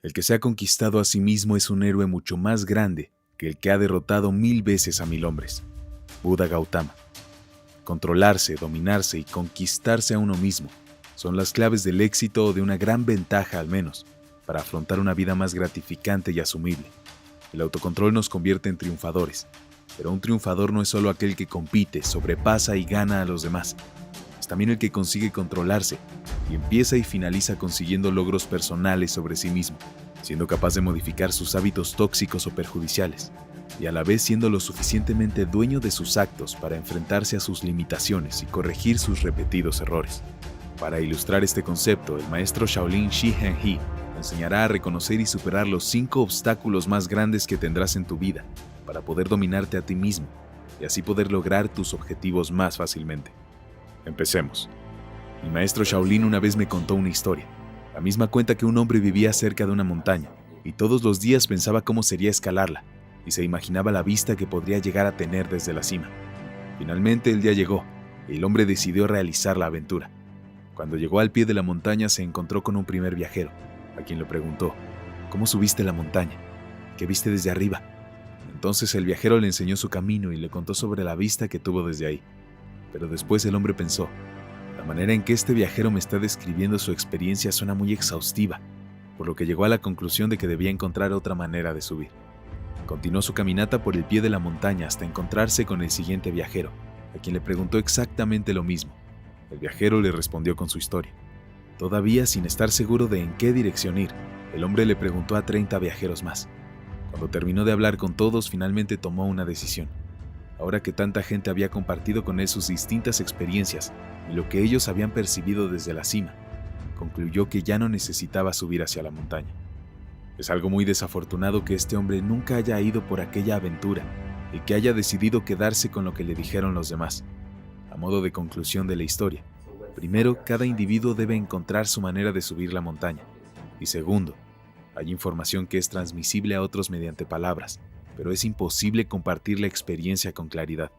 El que se ha conquistado a sí mismo es un héroe mucho más grande que el que ha derrotado 1000 veces a 1000 hombres. Buda Gautama. Controlarse, dominarse y conquistarse a uno mismo son las claves del éxito o de una gran ventaja al menos, para afrontar una vida más gratificante y asumible. El autocontrol nos convierte en triunfadores, pero un triunfador no es solo aquel que compite, sobrepasa y gana a los demás. Es también el que consigue controlarse y empieza y finaliza consiguiendo logros personales sobre sí mismo, siendo capaz de modificar sus hábitos tóxicos o perjudiciales, y a la vez siendo lo suficientemente dueño de sus actos para enfrentarse a sus limitaciones y corregir sus repetidos errores. Para ilustrar este concepto, el maestro Shaolin Shihen He enseñará a reconocer y superar los 5 obstáculos más grandes que tendrás en tu vida para poder dominarte a ti mismo y así poder lograr tus objetivos más fácilmente. Empecemos. Mi maestro Shaolin una vez me contó una historia. La misma cuenta que un hombre vivía cerca de una montaña y todos los días pensaba cómo sería escalarla y se imaginaba la vista que podría llegar a tener desde la cima. Finalmente el día llegó y el hombre decidió realizar la aventura. Cuando llegó al pie de la montaña se encontró con un primer viajero, a quien le preguntó: ¿cómo subiste la montaña? ¿Qué viste desde arriba? Entonces el viajero le enseñó su camino y le contó sobre la vista que tuvo desde ahí. Pero después el hombre pensó: la manera en que este viajero me está describiendo su experiencia suena muy exhaustiva, por lo que llegó a la conclusión de que debía encontrar otra manera de subir. Continuó su caminata por el pie de la montaña hasta encontrarse con el siguiente viajero, a quien le preguntó exactamente lo mismo. El viajero le respondió con su historia. Todavía sin estar seguro de en qué dirección ir, el hombre le preguntó a 30 viajeros más. Cuando terminó de hablar con todos, finalmente tomó una decisión. Ahora que tanta gente había compartido con él sus distintas experiencias y lo que ellos habían percibido desde la cima, concluyó que ya no necesitaba subir hacia la montaña. Es algo muy desafortunado que este hombre nunca haya ido por aquella aventura y que haya decidido quedarse con lo que le dijeron los demás. A modo de conclusión de la historia, primero, cada individuo debe encontrar su manera de subir la montaña. Y segundo, hay información que es transmisible a otros mediante palabras, pero es imposible compartir la experiencia con claridad.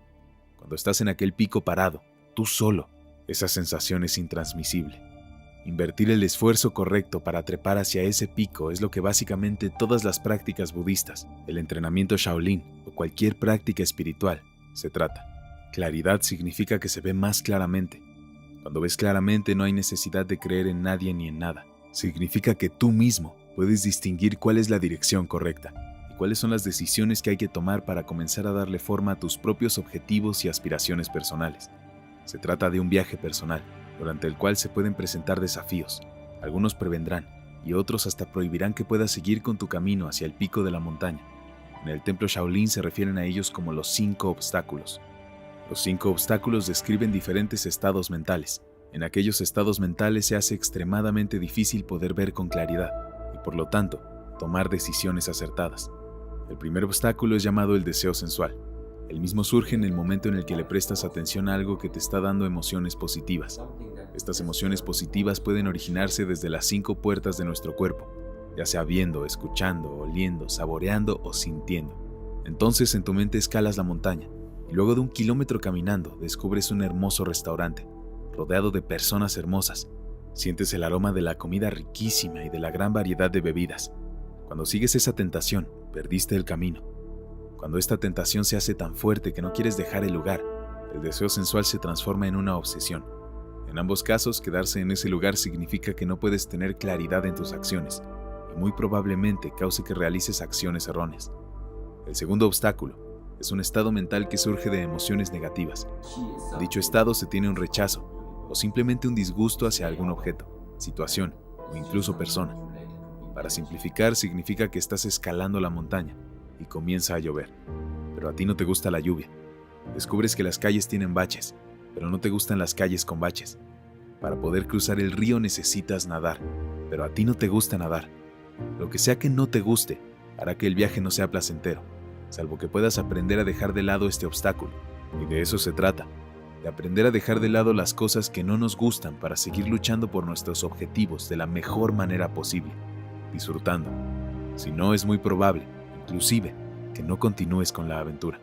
Cuando estás en aquel pico parado, tú solo, esa sensación es intransmisible. Invertir el esfuerzo correcto para trepar hacia ese pico es lo que básicamente todas las prácticas budistas, el entrenamiento Shaolin o cualquier práctica espiritual se trata. Claridad significa que se ve más claramente. Cuando ves claramente no hay necesidad de creer en nadie ni en nada. Significa que tú mismo puedes distinguir cuál es la dirección correcta y cuáles son las decisiones que hay que tomar para comenzar a darle forma a tus propios objetivos y aspiraciones personales. Se trata de un viaje personal, durante el cual se pueden presentar desafíos. Algunos prevendrán y otros hasta prohibirán que puedas seguir con tu camino hacia el pico de la montaña. En el templo Shaolin se refieren a ellos como los 5 obstáculos. Los 5 obstáculos describen diferentes estados mentales. En aquellos estados mentales se hace extremadamente difícil poder ver con claridad y, por lo tanto, tomar decisiones acertadas. El primer obstáculo es llamado el deseo sensual. El mismo surge en el momento en el que le prestas atención a algo que te está dando emociones positivas. Estas emociones positivas pueden originarse desde las 5 puertas de nuestro cuerpo, ya sea viendo, escuchando, oliendo, saboreando o sintiendo. Entonces en tu mente escalas la montaña y luego de 1 kilómetro caminando descubres un hermoso restaurante, rodeado de personas hermosas. Sientes el aroma de la comida riquísima y de la gran variedad de bebidas. Cuando sigues esa tentación, perdiste el camino. Cuando esta tentación se hace tan fuerte que no quieres dejar el lugar, el deseo sensual se transforma en una obsesión. En ambos casos, quedarse en ese lugar significa que no puedes tener claridad en tus acciones y muy probablemente cause que realices acciones erróneas. El segundo obstáculo es un estado mental que surge de emociones negativas. En dicho estado se tiene un rechazo o simplemente un disgusto hacia algún objeto, situación o incluso persona. Para simplificar, significa que estás escalando la montaña y comienza a llover, pero a ti no te gusta la lluvia. Descubres que las calles tienen baches, pero no te gustan las calles con baches. Para poder cruzar el río necesitas nadar, pero a ti no te gusta nadar. Lo que sea que no te guste hará que el viaje no sea placentero, salvo que puedas aprender a dejar de lado este obstáculo. Y de eso se trata, de aprender a dejar de lado las cosas que no nos gustan para seguir luchando por nuestros objetivos de la mejor manera posible, disfrutando. Si no, es muy probable, inclusive, que no continúes con la aventura.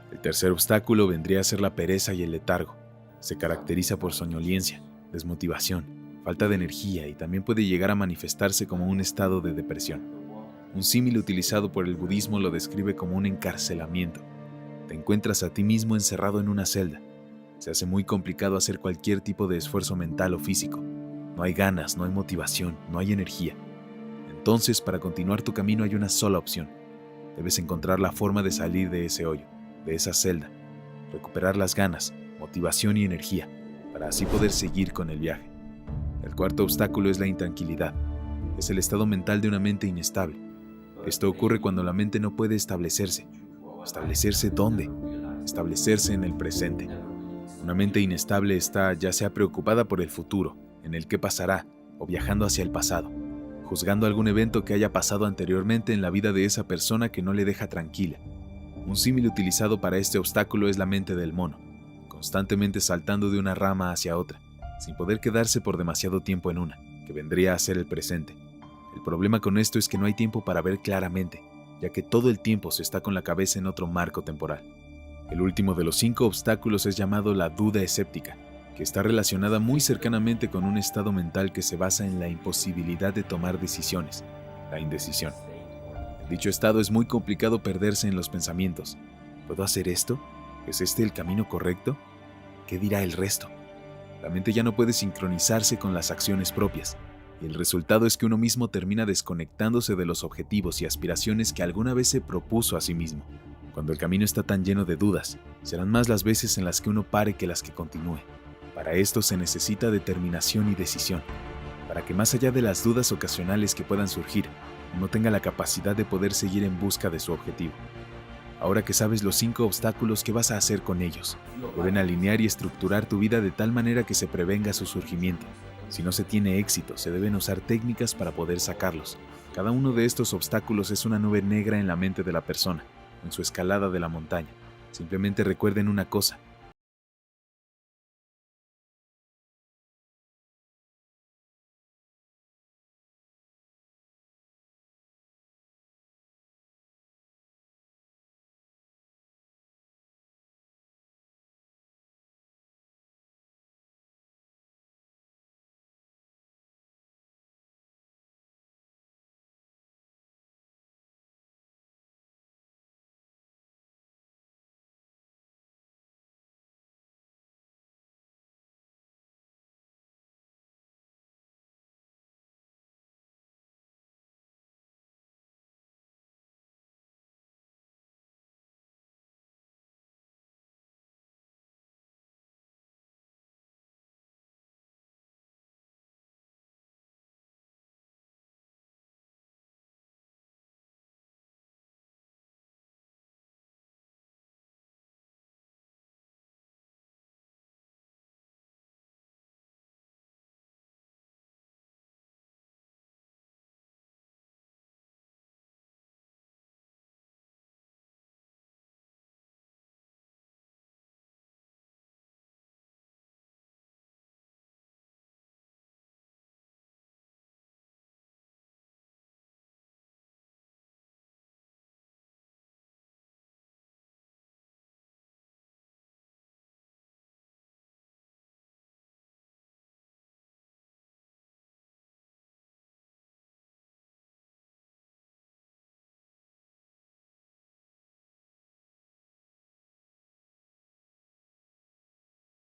El tercer obstáculo vendría a ser la pereza y el letargo. Se caracteriza por soñolencia, desmotivación, falta de energía y también puede llegar a manifestarse como un estado de depresión. Un símil utilizado por el budismo lo describe como un encarcelamiento. Te encuentras a ti mismo encerrado en una celda. Se hace muy complicado hacer cualquier tipo de esfuerzo mental o físico. No hay ganas, no hay motivación, no hay energía. Entonces, para continuar tu camino hay una sola opción. Debes encontrar la forma de salir de ese hoyo, de esa celda, recuperar las ganas, motivación y energía, para así poder seguir con el viaje. El cuarto obstáculo es la intranquilidad. Es el estado mental de una mente inestable. Esto ocurre cuando la mente no puede establecerse. ¿Establecerse dónde? Establecerse en el presente. Una mente inestable está ya sea preocupada por el futuro, en el qué pasará, o viajando hacia el pasado, juzgando algún evento que haya pasado anteriormente en la vida de esa persona que no le deja tranquila. Un símil utilizado para este obstáculo es la mente del mono, constantemente saltando de una rama hacia otra, sin poder quedarse por demasiado tiempo en una, que vendría a ser el presente. El problema con esto es que no hay tiempo para ver claramente, ya que todo el tiempo se está con la cabeza en otro marco temporal. El último de los 5 obstáculos es llamado la duda escéptica, que está relacionada muy cercanamente con un estado mental que se basa en la imposibilidad de tomar decisiones, la indecisión. En dicho estado es muy complicado perderse en los pensamientos. ¿Puedo hacer esto? ¿Es este el camino correcto? ¿Qué dirá el resto? La mente ya no puede sincronizarse con las acciones propias, y el resultado es que uno mismo termina desconectándose de los objetivos y aspiraciones que alguna vez se propuso a sí mismo. Cuando el camino está tan lleno de dudas, serán más las veces en las que uno pare que las que continúe. Para esto se necesita determinación y decisión, para que más allá de las dudas ocasionales que puedan surgir, uno tenga la capacidad de poder seguir en busca de su objetivo. Ahora que sabes los 5 obstáculos, ¿qué vas a hacer con ellos? Deben alinear y estructurar tu vida de tal manera que se prevenga su surgimiento. Si no se tiene éxito, se deben usar técnicas para poder sacarlos. Cada uno de estos obstáculos es una nube negra en la mente de la persona, en su escalada de la montaña. Simplemente recuerden una cosa: